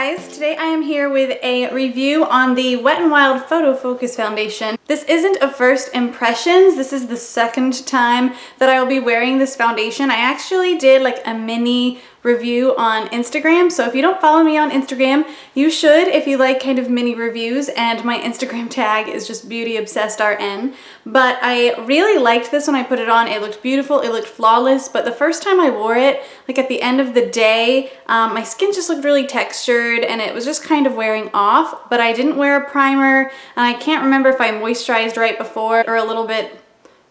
guys, today I am here with a review on the Wet n Wild Photofocus foundation. This isn't a first impressions, this is the second time that I will be wearing this foundation. I actually did like a mini review on Instagram, so if you don't follow me on Instagram, you should if you like kind of mini reviews, and my Instagram tag is just beautyobsessedrn. But I really liked this when I put it on. It looked beautiful, it looked flawless, but the first time I wore it, like at the end of the day, my skin just looked really textured and it was just kind of wearing off, but I didn't wear a primer, and I can't remember if I moisturized right before or a little bit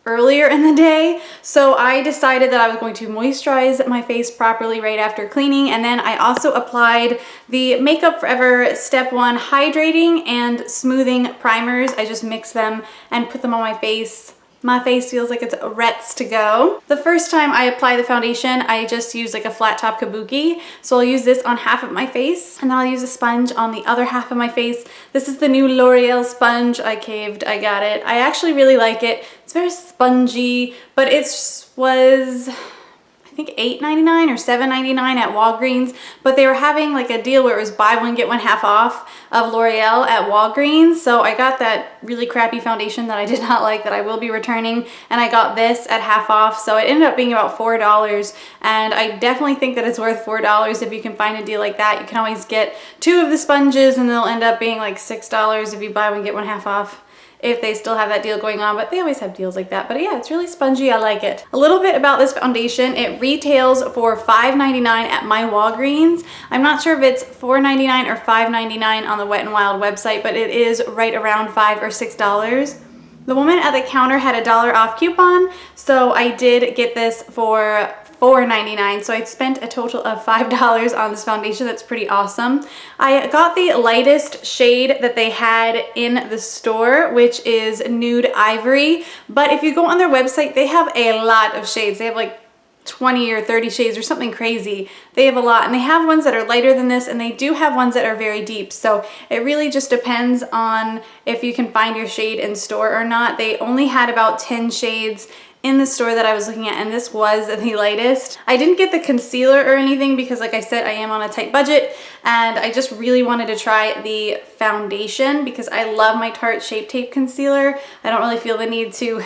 earlier in the day. So I decided that I was going to moisturize my face properly right after cleaning, and then I also applied the Makeup Forever Step 1 Hydrating and Smoothing Primers. I just mix them and put them on my face. My face feels like it's ready to go. The first time I apply the foundation, I just use like a flat top kabuki. So I'll use this on half of my face, and then I'll use a sponge on the other half of my face. This is the new L'Oreal sponge. I caved, I got it. I actually really like it. It's very spongy, but it was, I think $8.99 or $7.99 at Walgreens, but they were having like a deal where it was buy one get one half off of L'Oreal at Walgreens. So I got that really crappy foundation that I did not like, that I will be returning, and I got this at half off. So it ended up being about $4, and I definitely think that it's worth $4 if you can find a deal like that. You can always get 2 of the sponges and they'll end up being like $6 if you buy one get one half off, if they still have that deal going on, but they always have deals like that. But yeah, it's really spongy, I like it. A little bit about this foundation, it retails for $5.99 at my Walgreens. I'm not sure if it's $4.99 or $5.99 on the Wet n Wild website, but it is right around $5 or $6. The woman at the counter had a $1 off coupon, so I did get this for $4.99, so I spent a total of $5 on this foundation. That's pretty awesome. I got the lightest shade that they had in the store, which is Nude Ivory, but if you go on their website, they have a lot of shades. They have like 20 or 30 shades or something crazy. They have a lot, and they have ones that are lighter than this, and they do have ones that are very deep. So it really just depends on if you can find your shade in store or not. They only had about 10 shades in the store that I was looking at, and this was the lightest. I didn't get the concealer or anything because, like I said, I am on a tight budget, and I just really wanted to try the foundation because I love my Tarte Shape Tape concealer. I don't really feel the need to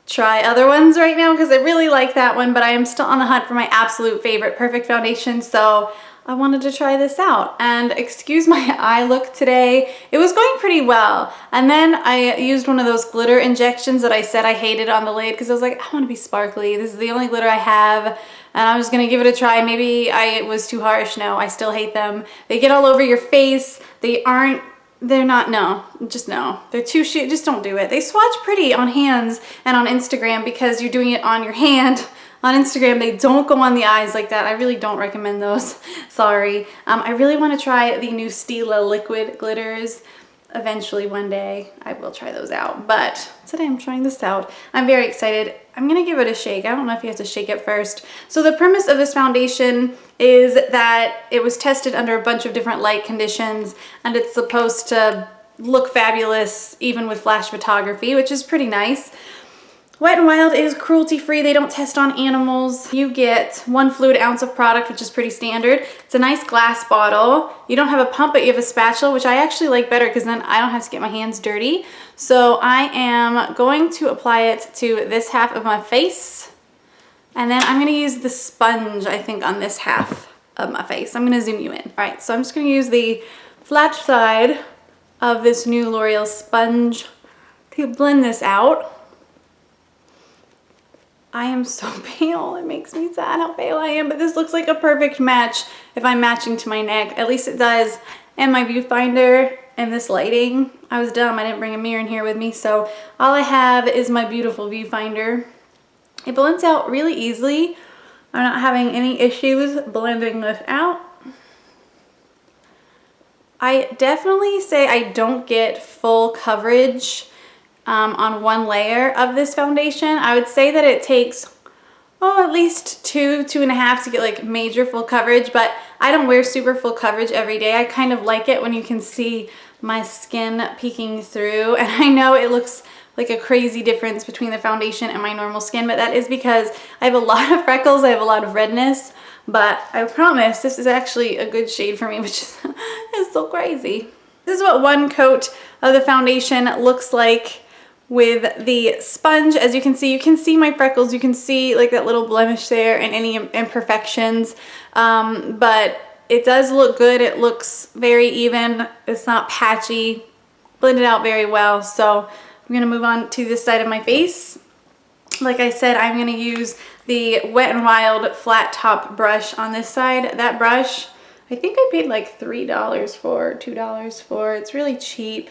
try other ones right now because I really like that one, but I am still on the hunt for my absolute favorite perfect foundation, so I wanted to try this out. And excuse my eye look today, it was going pretty well, and then I used one of those glitter injections that I said I hated on the lid because I was like, I want to be sparkly, this is the only glitter I have, and I was gonna give it a try. Maybe I was too harsh. No, I still hate them. They get all over your face. They're not, no, just no. They're too shit, just don't do it. They swatch pretty on hands and on Instagram because you're doing it on your hand. On Instagram, they don't go on the eyes like that. I really don't recommend those. Sorry. I really want to try the new Stila liquid glitters. Eventually one day I will try those out, but today I'm trying this out. I'm very excited. I'm gonna give it a shake. I don't know if you have to shake it first. So the premise of this foundation is that it was tested under a bunch of different light conditions, and it's supposed to look fabulous even with flash photography, which is pretty nice. Wet n Wild is cruelty-free. They don't test on animals. You get 1 fluid ounce of product, which is pretty standard. It's a nice glass bottle. You don't have a pump, but you have a spatula, which I actually like better because then I don't have to get my hands dirty. So I am going to apply it to this half of my face, and then I'm going to use the sponge, I think, on this half of my face. I'm going to zoom you in. All right, so I'm just going to use the flat side of this new L'Oreal sponge to blend this out. I am so pale, it makes me sad how pale I am, but this looks like a perfect match if I'm matching to my neck. At least it does. And my viewfinder and this lighting, I was dumb, I didn't bring a mirror in here with me, so all I have is my beautiful viewfinder. It blends out really easily. I'm not having any issues blending this out. I definitely say I don't get full coverage on one layer of this foundation. I would say that it takes at least 2.5 to get like major full coverage, but I don't wear super full coverage every day. I kind of like it when you can see my skin peeking through, and I know it looks like a crazy difference between the foundation and my normal skin, but that is because I have a lot of freckles, I have a lot of redness but I promise this is actually a good shade for me, which is so crazy. This is what one coat of the foundation looks like with the sponge. As you can see my freckles, you can see like that little blemish there and any imperfections, but it does look good. It looks very even. It's not patchy, blended out very well. So I'm gonna move on to this side of my face. Like I said, I'm gonna use the Wet n Wild flat top brush on this side. That brush, I think I paid like $3 for, $2 for. It's really cheap.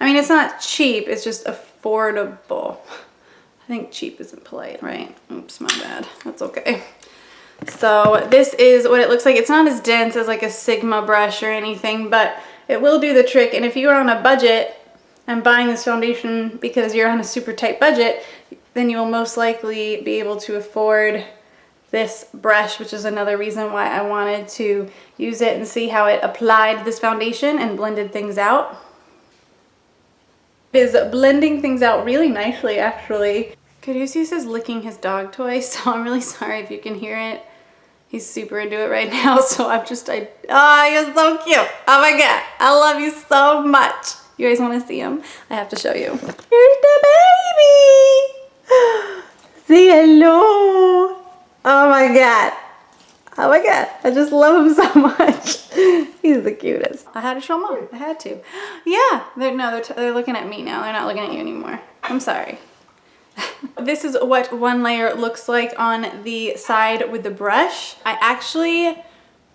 I mean, it's not cheap, it's just affordable. I think cheap isn't polite, right? Oops, my bad. That's okay. So this is what it looks like. It's not as dense as like a Sigma brush or anything, but it will do the trick. And if you are on a budget and buying this foundation because you're on a super tight budget, then you will most likely be able to afford this brush, which is another reason why I wanted to use it and see how it applied this foundation and blended things out. It is blending things out really nicely, actually. Caduceus is licking his dog toy, so I'm really sorry if you can hear it. He's super into it right now, so oh, you're so cute. Oh my God, I love you so much. You guys want to see him? I have to show you. Here's the baby. Say hello. Oh my God. Oh my God, I just love him so much. He's the cutest. I had to show Mom, I had to. Yeah, they're looking at me now. They're not looking at you anymore. I'm sorry. This is what one layer looks like on the side with the brush. I actually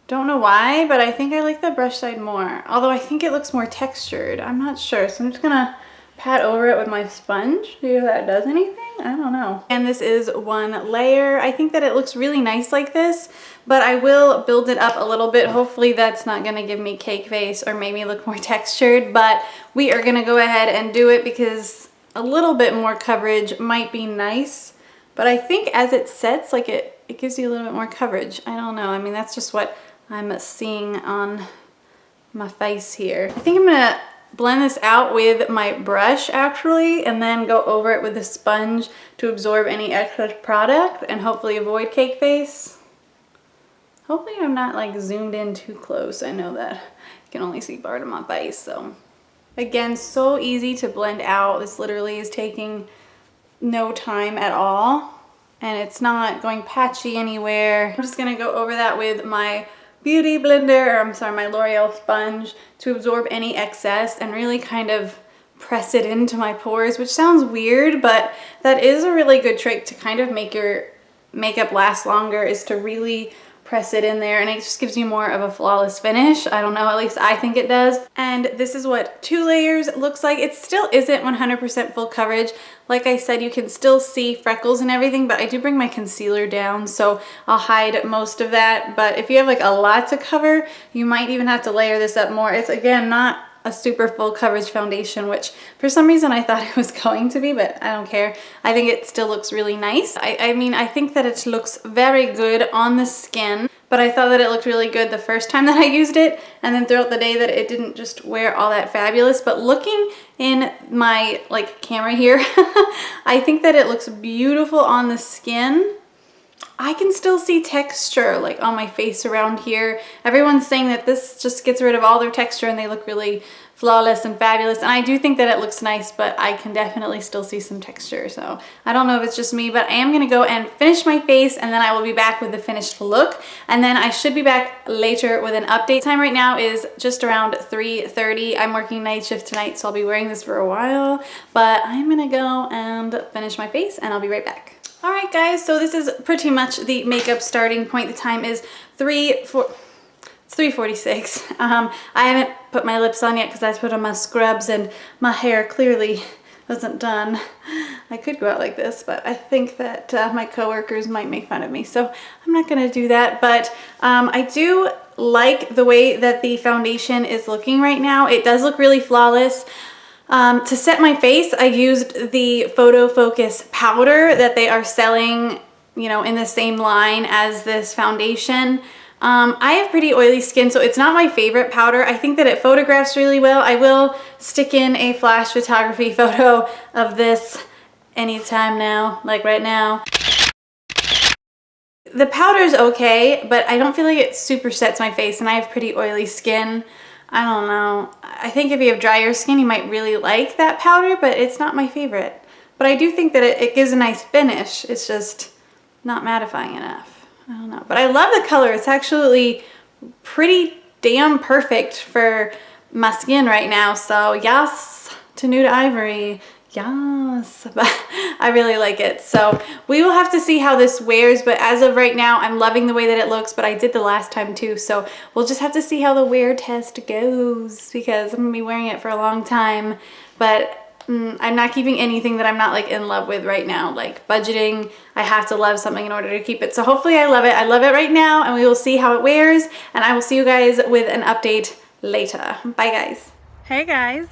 don't know why, but I think I like the brush side more. Although I think it looks more textured. I'm not sure, so I'm just gonna pat over it with my sponge. See if that does anything. I don't know. And this is one layer. I think that it looks really nice like this, but I will build it up a little bit. Hopefully that's not gonna give me cake face or make me look more textured, but we are gonna go ahead and do it because a little bit more coverage might be nice. But I think as it sets, like it gives you a little bit more coverage. I don't know. I mean, that's just what I'm seeing on my face here. I think I'm gonna blend this out with my brush actually, and then go over it with a sponge to absorb any excess product and hopefully avoid cake face. Hopefully I'm not like zoomed in too close. I know that you can only see part of my face, so. Again, so easy to blend out. This literally is taking no time at all, and it's not going patchy anywhere. I'm just gonna go over that with my beauty blender, or I'm sorry, my L'Oreal sponge to absorb any excess and really kind of press it into my pores, which sounds weird, but that is a really good trick to kind of make your makeup last longer, is to really press it in there, and it just gives you more of a flawless finish. I don't know, at least I think it does. And this is what 2 layers looks like. It still isn't 100% full coverage. Like I said, you can still see freckles and everything, but I do bring my concealer down, so I'll hide most of that. But if you have like a lot to cover, you might even have to layer this up more. It's again not a super full coverage foundation, which for some reason I thought it was going to be, but I don't care. I think it still looks really nice. I mean, I think that it looks very good on the skin, but I thought that it looked really good the first time that I used it, and then throughout the day that it didn't just wear all that fabulous. But looking in my like camera here, I think that it looks beautiful on the skin. I can still see texture like on my face around here. Everyone's saying that this just gets rid of all their texture and they look really flawless and fabulous. And I do think that it looks nice, but I can definitely still see some texture. So I don't know if it's just me, but I am gonna go and finish my face, and then I will be back with the finished look. And then I should be back later with an update. Time right now is just around 3:30. I'm working night shift tonight, so I'll be wearing this for a while, but I'm gonna go and finish my face and I'll be right back. All right, guys, so this is pretty much the makeup starting point. The time is 3:46. I haven't put my lips on yet because I put on my scrubs, and my hair clearly wasn't done. I could go out like this, but I think that my coworkers might make fun of me, so I'm not gonna do that. But I do like the way that the foundation is looking right now. It does look really flawless. To set my face, I used the Photofocus powder that they are selling, you know, in the same line as this foundation. I have pretty oily skin, so it's not my favorite powder. I think that it photographs really well. I will stick in a flash photography photo of this anytime now, like right now. the powder's okay, but I don't feel like it super sets my face, and I have pretty oily skin. I don't know. I think if you have drier skin, you might really like that powder, but it's not my favorite. But I do think that it gives a nice finish. It's just not mattifying enough. I don't know. But I love the color. It's actually pretty damn perfect for my skin right now. So yes to Nude Ivory. Yes, but I really like it. So we will have to see how this wears, but as of right now, I'm loving the way that it looks, but I did the last time too. So we'll just have to see how the wear test goes, because I'm gonna be wearing it for a long time, but I'm not keeping anything that I'm not like in love with right now. Like budgeting, I have to love something in order to keep it. So hopefully I love it. I love it right now, and we will see how it wears, and I will see you guys with an update later. Bye guys. Hey guys,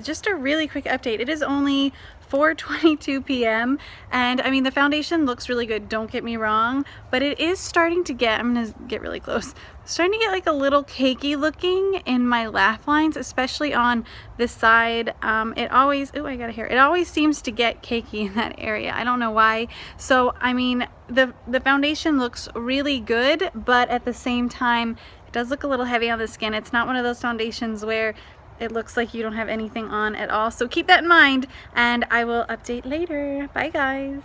just a really quick update. It is only 4:22 p.m. and I mean the foundation looks really good, don't get me wrong, but it is starting to get, I'm gonna get really close, starting to get like a little cakey looking in my laugh lines, especially on this side. It always, oh I got a hair, it always seems to get cakey in that area. I don't know why. So I mean the foundation looks really good, but at the same time it does look a little heavy on the skin. It's not one of those foundations where it looks like you don't have anything on at all. So keep that in mind, and I will update later. Bye guys.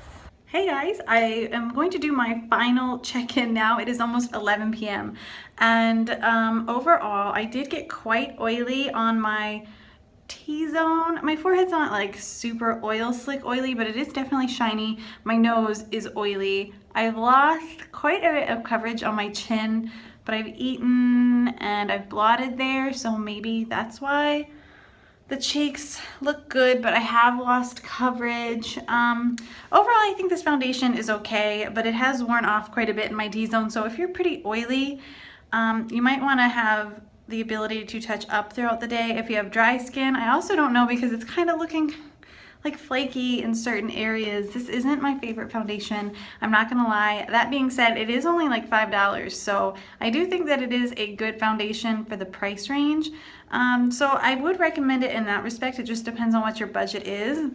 Hey guys, I am going to do my final check-in now. It is almost 11 p.m. and overall I did get quite oily on my T-zone. My forehead's not like super slick oily, but it is definitely shiny. My nose is oily. I've lost quite a bit of coverage on my chin, but I've eaten and I've blotted there, so maybe that's why the cheeks look good, but I have lost coverage. Overall, I think this foundation is okay, but it has worn off quite a bit in my T-zone, so if you're pretty oily, you might want to have the ability to touch up throughout the day. If you have dry skin, I also don't know, because it's kind of looking like flaky in certain areas. This isn't my favorite foundation, I'm not gonna lie. That being said, it is only like $5, so I do think that it is a good foundation for the price range. So I would recommend it in that respect. It just depends on what your budget is.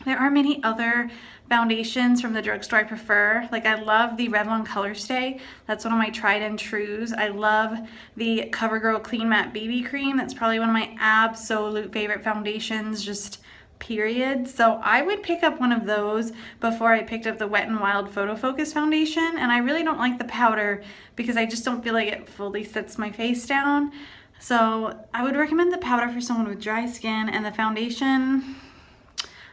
There are many other foundations from the drugstore I prefer. Like I love the Revlon Color Stay. That's one of my tried and trues. I love the CoverGirl Clean Matte BB Cream. That's probably one of my absolute favorite foundations, just period. So I would pick up one of those before I picked up the Wet n Wild Photofocus foundation, and I really don't like the powder because I just don't feel like it fully sets my face down. So I would recommend the powder for someone with dry skin, and the foundation,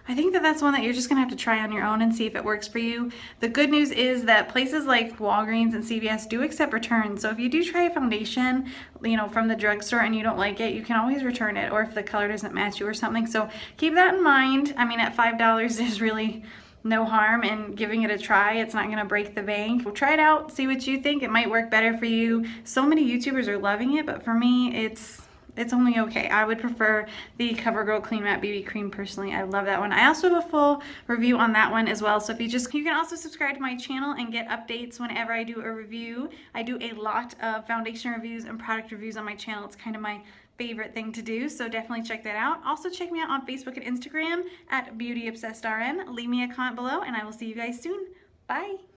I think that that's one that you're just gonna have to try on your own and see if it works for you. The good news is that places like Walgreens and CVS do accept returns. So if you do try a foundation, you know, from the drugstore and you don't like it, you can always return it, or if the color doesn't match you or something. So keep that in mind. I mean, at $5, there's really no harm in giving it a try. It's not gonna break the bank. We'll try it out, see what you think. It might work better for you. So many YouTubers are loving it, but for me, it's only okay. I would prefer the CoverGirl Clean Matte BB Cream personally. I love that one. I also have a full review on that one as well. So if you can also subscribe to my channel and get updates whenever I do a review. I do a lot of foundation reviews and product reviews on my channel. It's kind of my favorite thing to do, so definitely check that out. Also check me out on Facebook and Instagram at BeautyObsessedRN. Leave me a comment below, and I will see you guys soon. Bye.